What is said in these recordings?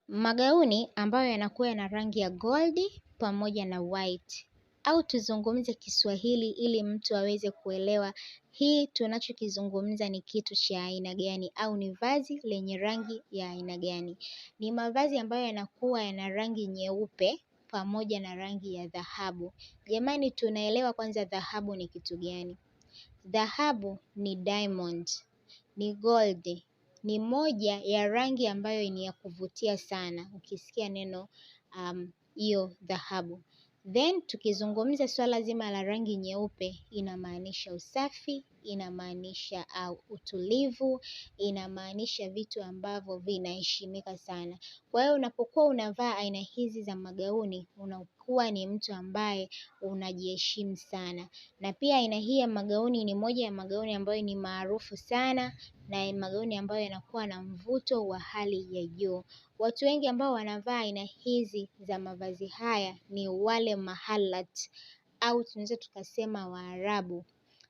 Magauni ambayo yanakuwa na rangi ya gold pamoja na white, au tuzungumze Kiswahili ili mtu aweze kuelewa hii tunachokizungumza ni kitu cha aina gani au ni vazi lenye rangi ya aina gani. Ni mavazi ambayo yanakuwa yana rangi nyeupe pamoja na rangi ya dhahabu. Jamani, tunaelewa kwanza dhahabu ni kitu gani? Dhahabu ni diamond, ni gold, ni moja ya rangi ambayo ni ya kuvutia sana ukisikia neno hiyo dhahabu. Then tukizungumza swala zima la rangi nyeupe, inamaanisha usafi, inamaanisha utulivu, inamaanisha vitu ambavyo vinaheshimika sana. Kwa hiyo unapokuwa unavaa aina hizi za magauni, unakuwa ni mtu ambaye unajiheshimu sana. Na pia aina hii ya magauni ni moja ya magauni ambayo ni maarufu sana, na magauni ambayo yanakuwa na mvuto wa hali ya juu. Watu wengi ambao wanavaa aina hizi za mavazi haya ni wale mahalat, au tunaweza tukasema Waarabu.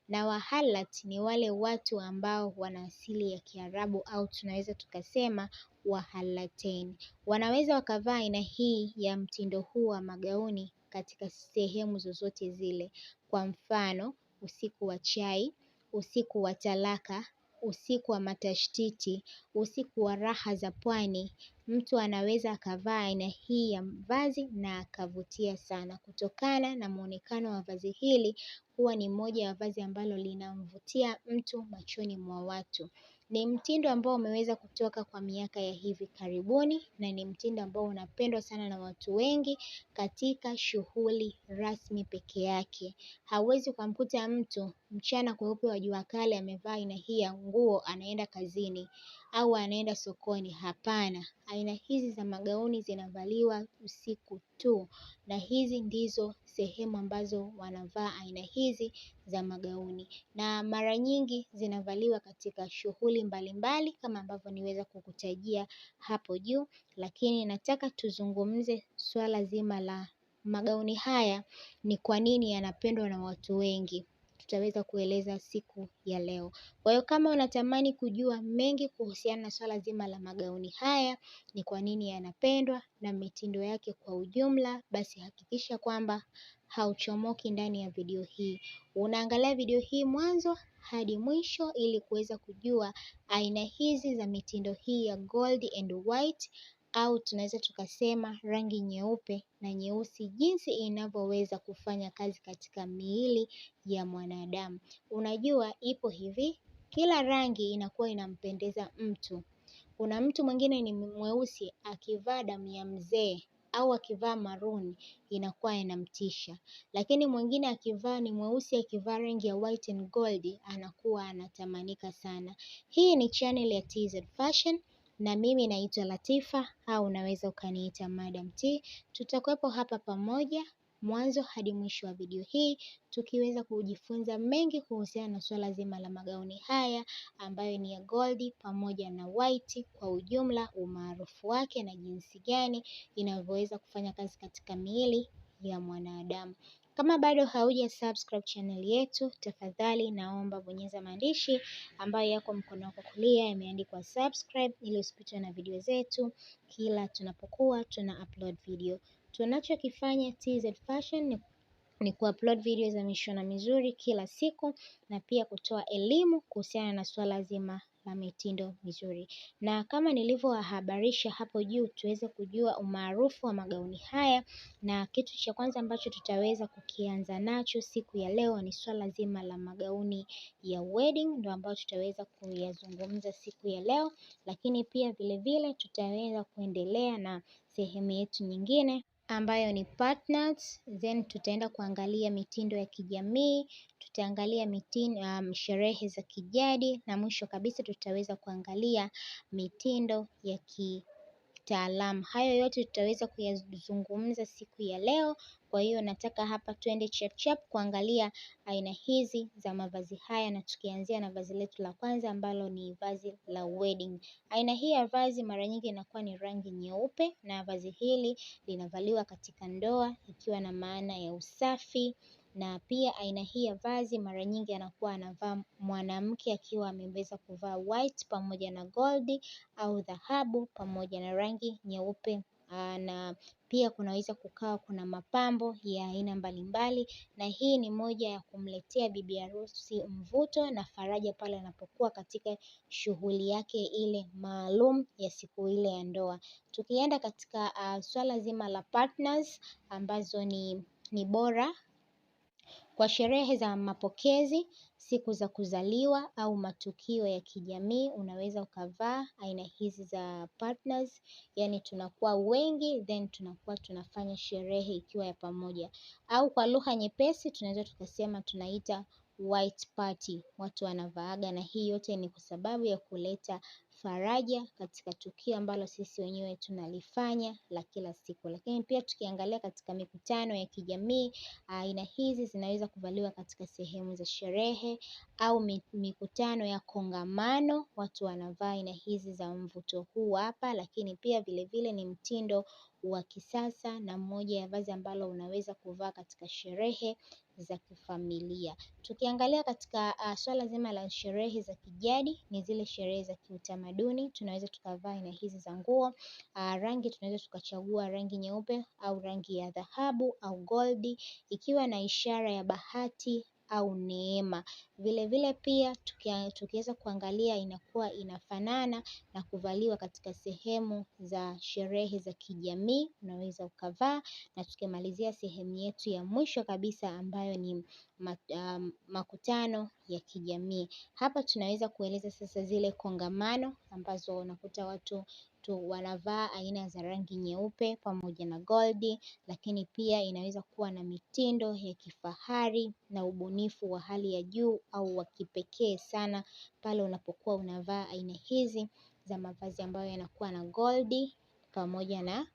Na wahalat ni wale watu ambao wana asili ya Kiarabu, au tunaweza tukasema wahalatain. Wanaweza wakavaa aina hii ya mtindo huu wa magauni katika sehemu zozote zile. Kwa mfano, usiku wa chai, usiku wa talaka, usiku wa matashtiti, usiku wa raha za pwani, mtu anaweza akavaa aina hii ya vazi na akavutia sana. Kutokana na muonekano wa vazi hili, huwa ni moja ya vazi ambalo linamvutia mtu machoni mwa watu. Ni mtindo ambao umeweza kutoka kwa miaka ya hivi karibuni, na ni mtindo ambao unapendwa sana na watu wengi katika shughuli rasmi peke yake. Hauwezi ukamkuta mtu mchana kweupe wa jua kali amevaa aina hii ya nguo anaenda kazini au anaenda sokoni. Hapana, aina hizi za magauni zinavaliwa usiku tu, na hizi ndizo sehemu ambazo wanavaa aina hizi za magauni, na mara nyingi zinavaliwa katika shughuli mbalimbali kama ambavyo niweza kukutajia hapo juu. Lakini nataka tuzungumze swala zima la magauni haya ni kwa nini yanapendwa na watu wengi. Tutaweza kueleza siku ya leo. Kwa hiyo kama unatamani kujua mengi kuhusiana na swala zima la magauni haya, ni kwa nini yanapendwa na mitindo yake kwa ujumla, basi hakikisha kwamba hauchomoki ndani ya video hii. Unaangalia video hii mwanzo hadi mwisho ili kuweza kujua aina hizi za mitindo hii ya gold and white, au tunaweza tukasema rangi nyeupe na nyeusi, jinsi inavyoweza kufanya kazi katika miili ya mwanadamu. Unajua ipo hivi, kila rangi inakuwa inampendeza mtu. Kuna mtu mwingine ni mweusi akivaa damu ya mzee au akivaa maroon inakuwa inamtisha. Lakini mwingine akivaa ni mweusi akivaa rangi ya white and gold anakuwa anatamanika sana. Hii ni channel ya TZ Fashion na mimi naitwa Latifa, au unaweza ukaniita Madam T. Tutakuwepo hapa pamoja mwanzo hadi mwisho wa video hii tukiweza kujifunza mengi kuhusiana na swala zima la magauni haya ambayo ni ya gold pamoja na white, kwa ujumla umaarufu wake na jinsi gani inavyoweza kufanya kazi katika miili ya mwanadamu. Kama bado hauja subscribe channel yetu, tafadhali naomba bonyeza maandishi ambayo yako mkono wako kulia yameandikwa subscribe, ili usipitwe na video zetu kila tunapokuwa tuna upload video. Tunachokifanya TZ Fashion ni kuupload video za mishono mizuri kila siku, na pia kutoa elimu kuhusiana na swala zima la mitindo mizuri. Na kama nilivyowahabarisha hapo juu, tuweze kujua umaarufu wa magauni haya, na kitu cha kwanza ambacho tutaweza kukianza nacho siku ya leo ni swala zima la magauni ya wedding, ndio ambayo tutaweza kuyazungumza siku ya leo. Lakini pia vile vile tutaweza kuendelea na sehemu yetu nyingine ambayo ni partners, then tutaenda kuangalia mitindo ya kijamii, tutaangalia mitindo sherehe za kijadi, na mwisho kabisa tutaweza kuangalia mitindo ya kitaalamu. Hayo yote tutaweza kuyazungumza siku ya leo. Kwa hiyo nataka hapa twende chap chap kuangalia aina hizi za mavazi haya, na tukianzia na vazi letu la kwanza ambalo ni vazi la wedding. Aina hii ya vazi mara nyingi inakuwa ni rangi nyeupe, na vazi hili linavaliwa katika ndoa ikiwa na maana ya usafi, Na pia aina hii ya vazi mara nyingi anakuwa anavaa mwanamke akiwa ameweza kuvaa white pamoja na gold au dhahabu pamoja na rangi nyeupe. Na pia kunaweza kukawa kuna mapambo ya aina mbalimbali, na hii ni moja ya kumletea bibi harusi mvuto na faraja pale anapokuwa katika shughuli yake ile maalum ya siku ile ya ndoa. Tukienda katika swala zima la partners ambazo ni bora kwa sherehe za mapokezi, siku za kuzaliwa au matukio ya kijamii, unaweza ukavaa aina hizi za partners. Yaani tunakuwa wengi then tunakuwa tunafanya sherehe ikiwa ya pamoja, au kwa lugha nyepesi tunaweza tukasema tunaita white party, watu wanavaaga. Na hii yote ni kwa sababu ya kuleta faraja katika tukio ambalo sisi wenyewe tunalifanya la kila siku. Lakini pia tukiangalia katika mikutano ya kijamii, aina hizi zinaweza kuvaliwa katika sehemu za sherehe au mikutano ya kongamano, watu wanavaa aina hizi za mvuto huu hapa. Lakini pia vile vile ni mtindo wa kisasa na moja ya vazi ambalo unaweza kuvaa katika sherehe za kifamilia. Tukiangalia katika swala zima la sherehe za kijadi, ni zile sherehe za kiutamaduni, tunaweza tukavaa aina hizi za nguo. Rangi tunaweza tukachagua rangi nyeupe au rangi ya dhahabu au goldi, ikiwa na ishara ya bahati au neema. Vile vile pia tukiweza kuangalia inakuwa inafanana na kuvaliwa katika sehemu za sherehe za kijamii, unaweza ukavaa. Na tukimalizia sehemu yetu ya mwisho kabisa ambayo ni makutano ya kijamii. Hapa tunaweza kueleza sasa zile kongamano ambazo unakuta watu wanavaa aina za rangi nyeupe pamoja na goldi, lakini pia inaweza kuwa na mitindo ya kifahari na ubunifu wa hali ya juu au wa kipekee sana pale unapokuwa unavaa aina hizi za mavazi ambayo yanakuwa na goldi pamoja na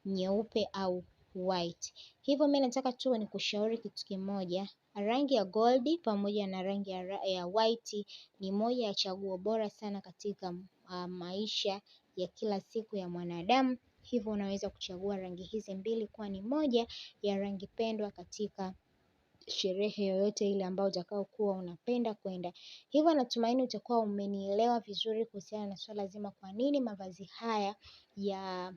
nyeupe au white. Hivyo mimi nataka tu nikushauri kitu kimoja, rangi ya goldi pamoja na rangi ya white ni moja ya chaguo bora sana katika maisha ya kila siku ya mwanadamu. Hivyo unaweza kuchagua rangi hizi mbili kuwa ni moja ya rangi pendwa katika sherehe yoyote ile ambayo utakayokuwa unapenda kwenda. Hivyo natumaini utakuwa umenielewa vizuri kuhusiana na swala zima kwa nini mavazi haya ya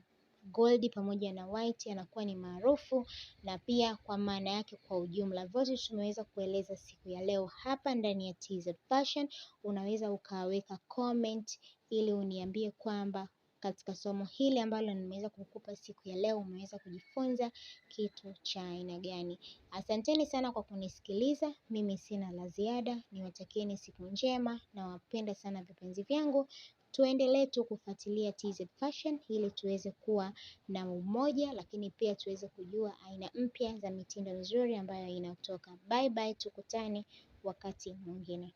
goldi pamoja na white yanakuwa ni maarufu, na pia kwa maana yake kwa ujumla. Vyote tumeweza kueleza siku ya leo hapa ndani ya TZ Fashion. Unaweza ukaweka comment ili uniambie kwamba katika somo hili ambalo nimeweza kukupa siku ya leo umeweza kujifunza kitu cha aina gani. Asanteni sana kwa kunisikiliza. Mimi sina la ziada, niwatakieni siku njema na wapenda sana vipenzi vyangu. Tuendelee tu kufuatilia TZ Fashion ili tuweze kuwa na umoja, lakini pia tuweze kujua aina mpya za mitindo nzuri ambayo inatoka. Bye bye, tukutane wakati mwingine.